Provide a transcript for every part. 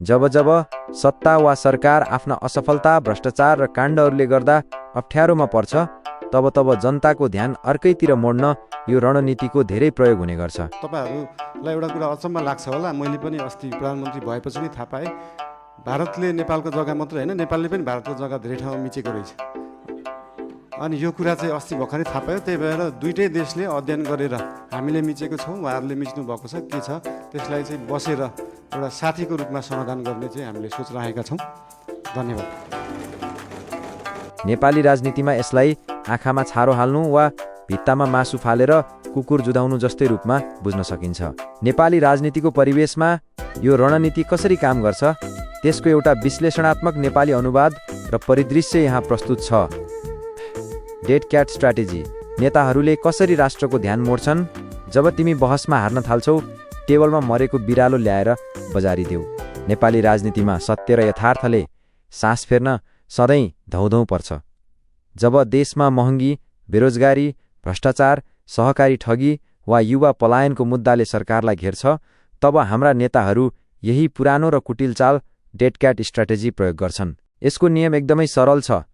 जब जब सत्ता वा सरकार आफ्ना असफलता, भ्रष्टाचार र काण्डहरूले गर्दा अप्ठ्यारोमा पर्छ, तब तब जनताको ध्यान अर्कैतिर मोड्न यो रणनीतिको धेरै प्रयोग हुने गर्छ। तपाईहरुलाई एउटा कुरा अचम्म लाग्छ होला, मैले पनि अस्ति प्रधानमन्त्री भएपछि नै थाहा पाएँ, भारतले नेपालको जग्गा मात्र हैन, नेपालले पनि भारतको जग्गा धेरै ठाउँमा मिचेको रहेछ। अनि यो कुरा चाहिँ अस्ति भर्खरै थाहा पायो। त्यही भएर दुईटै देशले अध्ययन गरेर हामीले मिचेको छौँ, उहाँहरूले मिच्नु भएको छ, के छ त्यसलाई चाहिँ बसेर एउटा साथीको रूपमा समाधान गर्ने चाहिँ हामीले सोच राखेका छौँ। धन्यवाद। नेपाली राजनीतिमा यसलाई आँखामा छारो हाल्नु वा भित्तामा मासु फालेर कुकुर जुधाउनु जस्तै रूपमा बुझ्न सकिन्छ। नेपाली राजनीतिको परिवेशमा यो रणनीति कसरी काम गर्छ त्यसको एउटा विश्लेषणात्मक नेपाली अनुवाद र परिदृश्य यहाँ प्रस्तुत छ। Dead CAT strategy. नेताहरूले कसरी राष्ट्रको ध्यान मोड्छन्? जब तिमी बहसमा हार्न थाल्छौ, टेबलमा मरेको बिरालो ल्याएर बजारिदेऊ। नेपाली राजनीतिमा सत्य र यथार्थले सास फेर्न सधैँ धौधौ पर्छ। जब देशमा महँगी, बेरोजगारी, भ्रष्टाचार, सहकारी ठगी वा युवा पलायनको मुद्दाले सरकारलाई घेर्छ, तब हाम्रा नेताहरू यही पुरानो र कुटिल चाल डेड क्याट स्ट्र्याटेजी प्रयोग गर्छन्। यसको नियम एकदमै सरल छ।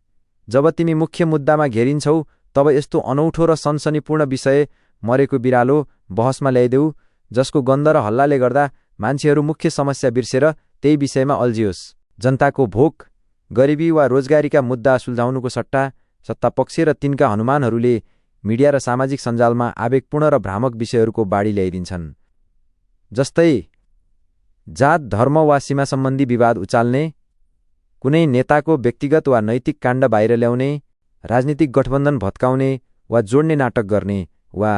जब तिमी मुख्य मुद्दामा घेरिन्छौ, तब यस्तो अनौठो र सनसनीपूर्ण विषय मरेको बिरालो बहसमा ल्याइदेऊ जसको गन्ध र हल्लाले गर्दा मान्छेहरू मुख्य समस्या बिर्सेर त्यही विषयमा अल्झियोस्। जनताको भोक, गरिबी वा रोजगारीका मुद्दा सुल्झाउनुको सट्टा सत्तापक्ष र तिनका हनुमानहरूले मिडिया र सामाजिक सञ्जालमा आवेगपूर्ण र भ्रामक विषयहरूको बाढी ल्याइदिन्छन्। जस्तै जात, धर्म वा सीमा सम्बन्धी विवाद उचाल्ने, कुनै नेताको व्यक्तिगत वा नैतिक काण्ड बाहिर ल्याउने, राजनीतिक गठबन्धन भत्काउने वा जोड्ने नाटक गर्ने, वा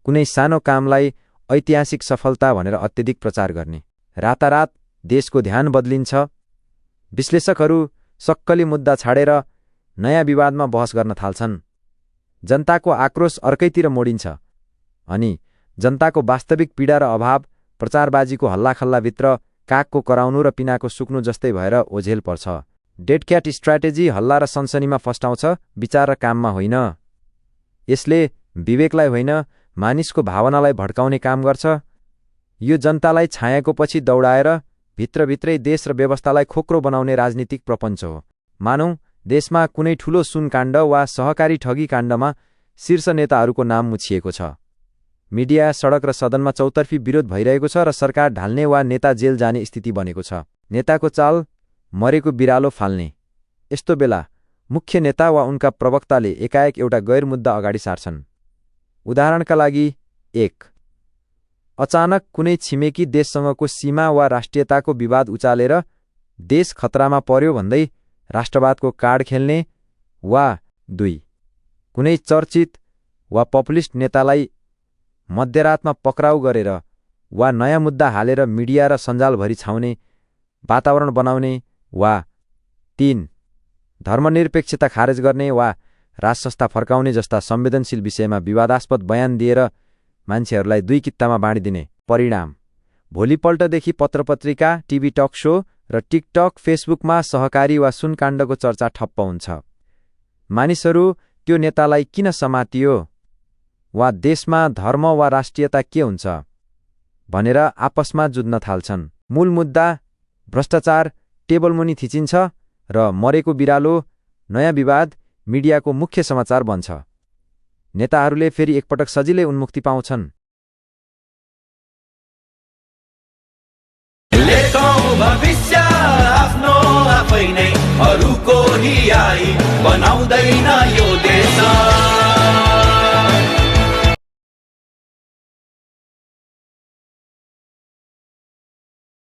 कुनै सानो कामलाई ऐतिहासिक सफलता भनेर अत्यधिक प्रचार गर्ने। रातारात देशको ध्यान बदलिन्छ। विश्लेषकहरू सक्कली मुद्दा छाडेर नयाँ विवादमा बहस गर्न थाल्छन्। जनताको आक्रोश अर्कैतिर मोडिन्छ अनि जनताको वास्तविक पीडा र अभाव प्रचारबाजीको हल्लाखल्लाभित्र कागको कराउनु र पिनाको सुक्नु जस्तै भएर ओझेल पर्छ। डेड क्याट स्ट्र्याटेजी हल्ला र सनसनीमा फस्टाउँछ, विचार र काममा होइन। यसले विवेकलाई होइन, मानिसको भावनालाई भड्काउने काम गर्छ। यो जनतालाई छायाको पछि दौडाएर भित्रभित्रै देश र व्यवस्थालाई खोक्रो बनाउने राजनीतिक प्रपञ्च हो। मानौँ देशमा कुनै ठूलो सुनकाण्ड वा सहकारी ठगी काण्डमा शीर्ष नेताहरूको नाम मुछिएको छ। मिडिया, सडक र सदनमा चौतर्फी विरोध भइरहेको छ र सरकार ढाल्ने वा नेता जेल जाने स्थिति बनेको छ। नेताको चाल मरेको बिरालो फाल्ने। यस्तो बेला मुख्य नेता वा उनका प्रवक्ताले एकाएक एउटा गैर मुद्दा अगाडि सार्छन्। उदाहरणका लागि, 1. अचानक कुनै छिमेकी देशसँगको सीमा वा राष्ट्रियताको विवाद उचालेर देश खतरामा पर्यो भन्दै राष्ट्रवादको कार्ड खेल्ने, वा 2. कुनै चर्चित वा पपुलिस्ट नेतालाई मध्यरातमा पक्राउ गरेर वा नयाँ मुद्दा हालेर मिडिया र सञ्जालभरि छाउने वातावरण बनाउने, वा 3. धर्मनिरपेक्षता खारेज गर्ने वा राजसंस्था फर्काउने जस्ता संवेदनशील विषयमा विवादास्पद बयान दिएर मान्छेहरूलाई दुई कित्तामा बाँडिदिने। परिणाम, भोलिपल्टदेखि पत्रपत्रिका, टिभी टक शो र टिकटक, फेसबुकमा सहकारी वा सुनकाण्डको चर्चा ठप्प हुन्छ। मानिसहरू त्यो नेतालाई किन समातियो वा देशमा धर्म वा राष्ट्रियता के हुन्छ भनेर आपसमा जुझ्न थाल्छन्। मूल मुद्दा भ्रष्टाचार टेबलमुनि थिचिन्छ र मरेको बिरालो, नयाँ विवाद मिडियाको मुख्य समाचार बन्छ। नेताहरूले फेरि एकपटक सजिलै उन्मुक्ति पाउँछन्। भविष्य आफ्नो आफै नै अरूको हियाई बनाउँदैन यो